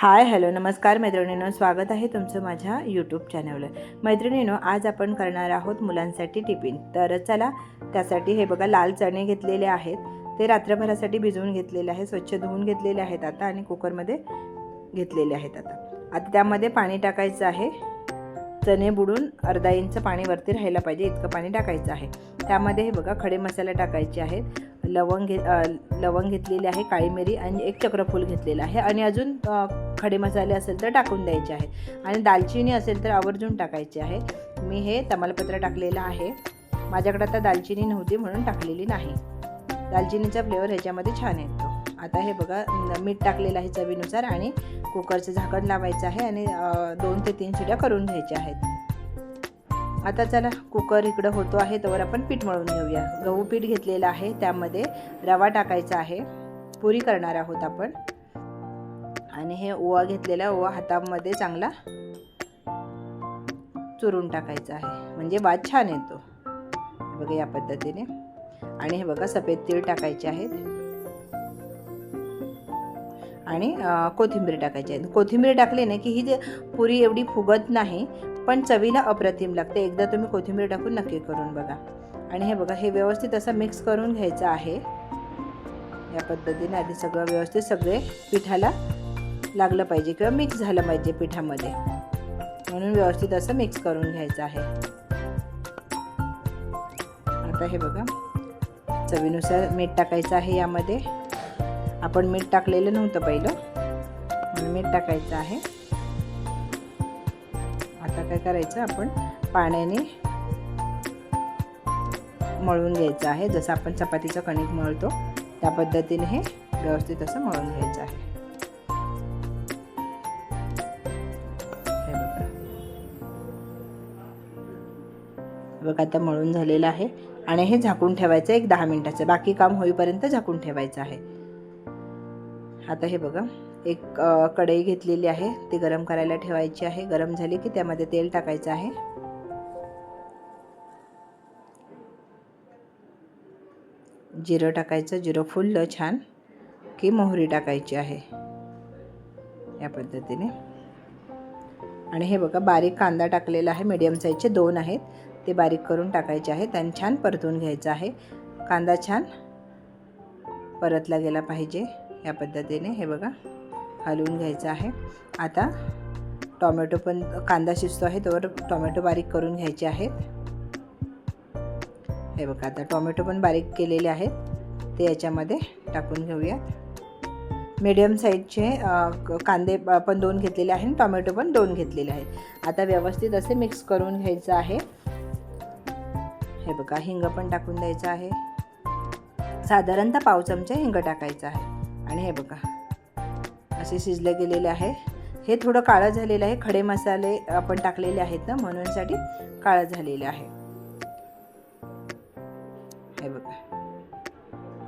Hi hello नमस्कार मैत्रिणींनो, स्वागत आहे तुमचं माझ्या यूट्यूब चॅनलवर। मैत्रिणींनो, आज आपण करणार आहोत मुलांसाठी टिफिन। तर चला, त्यासाठी हे बघा लाल चणे घेतलेले आहेत, ते रात्रभरासाठी भिजवून घेतलेले आहेत, स्वच्छ धुवून घेतलेले आहेत आता आणि कुकरमध्ये घेतलेले आहेत। आता त्यामध्ये पाणी टाकायचं आहे। चणे बुडून अर्धा इंच पाणी वरती राहायला पाहिजे इतकं पाणी टाकायचं आहे। त्यामध्ये हे बघा खडे मसाले टाकायचे आहेत। लवंग घेतलेली आहे, काळी मिरी आणि एक चक्रफूल घेतलेला आहे आणि अजून खडे मसाले असेल तर टाकून द्यायचे आहे आणि दालचिनी असेल तर आवर्जून टाकायची आहे। मी हे तमालपत्र टाकलेलं आहे, माझ्याकडे आता दालचिनी नव्हती म्हणून टाकलेली नाही। दालचिनीचा फ्लेवर ह्याच्यामध्ये छान येतो। आता हे बघा मीठ टाकलेलं आहे चवीनुसार आणि कुकरचं झाकण लावायचं आहे आणि 2 ते 3 शिट्या करून घ्यायच्या आहेत। आता चला, कुकर इकडं होतो आहे तोवर आपण पीठ मळून घेऊया। गहू पीठ घेतलेलं आहे, त्यामध्ये रवा टाकायचा आहे, पुरी करणार आहोत आपण। आणि हे ओवा घेतलेला, ओवा हातामध्ये चांगला चुरून टाकायचा आहे, म्हणजे वास छान येतो। बघा या पद्धतीने। आणि हे बघा सफेद तीळ टाकायचे आहेत आणि कोथिंबीर टाकायची आहे। कोथिंबीर टाकली ना की ही जे पुरी एवढी फुगत नाही, पण चवीला अप्रतिम लागते। एकदा तुम्ही कोथिंबीर टाकून नक्की करून बघा। आणि हे बघा हे व्यवस्थित असं मिक्स करून घ्यायचं आहे या पद्धतीने। आधी सगळं व्यवस्थित सगळे पिठाला लागलं पाहिजे किंवा मिक्स झालं पाहिजे पिठामध्ये, म्हणून व्यवस्थित असं मिक्स करून घ्यायचं आहे। आता हे बघा चवीनुसार मीठ टाकायचं आहे। यामध्ये आपण मीठ टाकलेलं नव्हतं पहिलं, म्हणून मीठ टाकायचं आहे। आता काय करायचं, आपण पाण्याने मळून घ्यायचं आहे, जसं आपण चपातीचं कणिक मळतो त्या पद्धतीने हे व्यवस्थित असं मळून घ्यायचं आहे। बघा आता मळून झालेलं आहे आणि हे झाकून ठेवायचं एक 10 मिनिटाचं, बाकी काम होईपर्यंत झाकून ठेवायचं आहे। आता हे बघा एक कढई घेतलेली आहे, ती गरम करायला ठेवायची आहे। गरम झाली की त्यामध्ये तेल टाकायचं आहे। जिरं टाकायचं, जिरं फुललं छान की मोहरी टाकायची आहे या पद्धतीने। आणि हे बघा बारीक कांदा टाकलेला आहे, मीडियम साईजचे 2 आहेत, ते बारीक करून टाकायचे आहेत आणि छान परतून घ्यायचा आहे। कांदा छान परतला गेला पाहिजे या पद्धतीने। हे बघा हलवून घ्यायचं आहे। आता टोमॅटो पण, कांदा शिजतो आहे तोवर टोमॅटो बारीक करून घ्यायचे आहेत। हे बघा आता टोमॅटो पण बारीक केलेले आहेत, ते याच्यामध्ये टाकून घेऊयात। मीडियम साईजचे कांदे पण 2 घेतलेले आहेत आणि टोमॅटो पण 2 घेतलेले आहेत। आता व्यवस्थित असे मिक्स करून घ्यायचं आहे। हे बघा हिंग पण टाकून द्यायचं आहे, साधारणतः पाव चमचा हिंग टाकायचा आहे। आणि हे बघा असे शिजले गेलेले आहे। हे थोडं काळं झालेलं आहे, खडे मसाले आपण टाकलेले आहेत ना, म्हणून साठी काळं झालेले आहे। हे बघा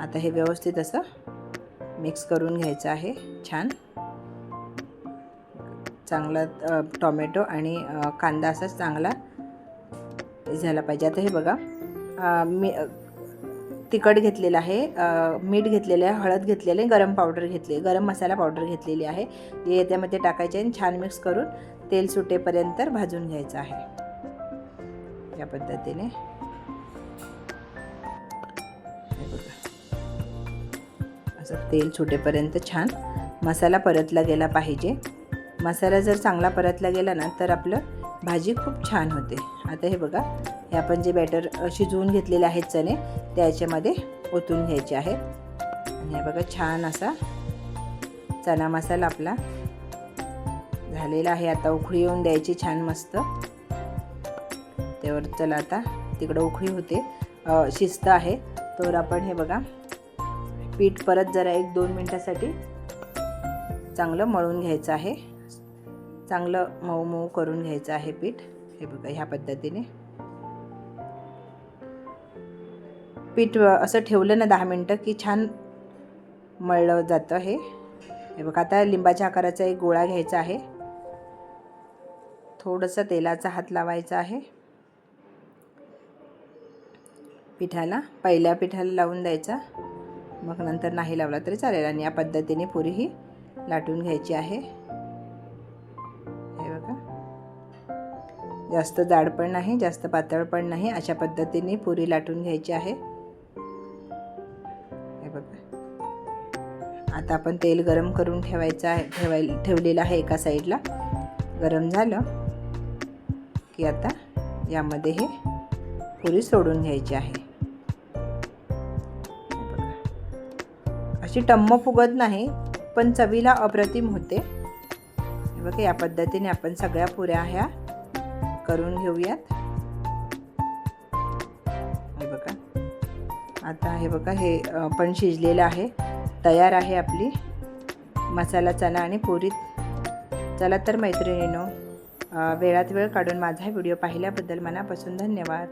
आता हे व्यवस्थित असं मिक्स करून घ्यायचं आहे छान। चांगला टोमॅटो आणि कांदा असा चांगला झाला पाहिजे। आता हे बघा मी तिखट घेतलेलं आहे, मीठ घेतलेलं आहे, हळद घेतलेले, गरम पावडर घेतले, गरम मसाला पावडर घेतलेली आहे, हे याच्यामध्ये टाकायचे आणि छान मिक्स करून तेल सुटेपर्यंत भाजून घ्यायचं आहे या पद्धतीने। असं तेल सुटेपर्यंत छान मसाला परतला गेला पाहिजे। मसाला जर चांगला परतला गेला ना तर आपलं भाजी खूप छान होते। आता हे बघा हे आपण जे बॅटर शिजवून घेतलेले आहेत चणे, त्याच्यामध्ये ओतून घ्यायचे आहेत। आणि हे बघा छान असा चणा मसाला आपला झालेला आहे। आता उकळी येऊन द्यायची छान मस्त। त्यावर चला आता तिकडं उकळी होते, शिजतं आहे तर आपण हे बघा पीठ परत जरा 1-2 मिनिटासाठी चांगलं मळून घ्यायचं आहे। चांगलं मऊ मऊ करून घ्यायचं आहे पीठ। हे बघा ह्या पद्धतीने पीठ असं ठेवलं ना 10 मिनिटं की छान मळलं जातं हे। हे बघा आता लिंबाच्या आकाराचा एक गोळा घ्यायचा आहे, थोडंसं तेलाचा हात लावायचा आहे पिठाला। पहिल्या पिठाला लावून द्यायचा, मग नंतर नाही लावला तरी चालेल। आणि या पद्धतीने पुरी ही लाटून घ्यायची आहे। जास्त जाड पण नाही, जास्त पातळ पण नाही, अशा पद्धतीने पुरी लाटून घ्यायची आहे। हे बघा, आता आपण तेल गरम करून ठेवलेलं आहे एका साईडला। गरम झालं की आता यामध्ये हे पुरी सोडून घ्यायची आहे। अशी टम्म फुगत नाही, पण चवीला अप्रतिम होते। हे बघा, या पद्धतीने आपण सगळ्या पुऱ्या ह्या करून घेऊयात। हे बघा, आता हे बघा, हे पण शिजलेलं आहे, तयार आहे आपली मसाला चणा आणि पुरी। चला तर मैत्रिणींनो, वेळात वेळ काढून माझा व्हिडिओ पाहिल्याबद्दल मनापासून धन्यवाद।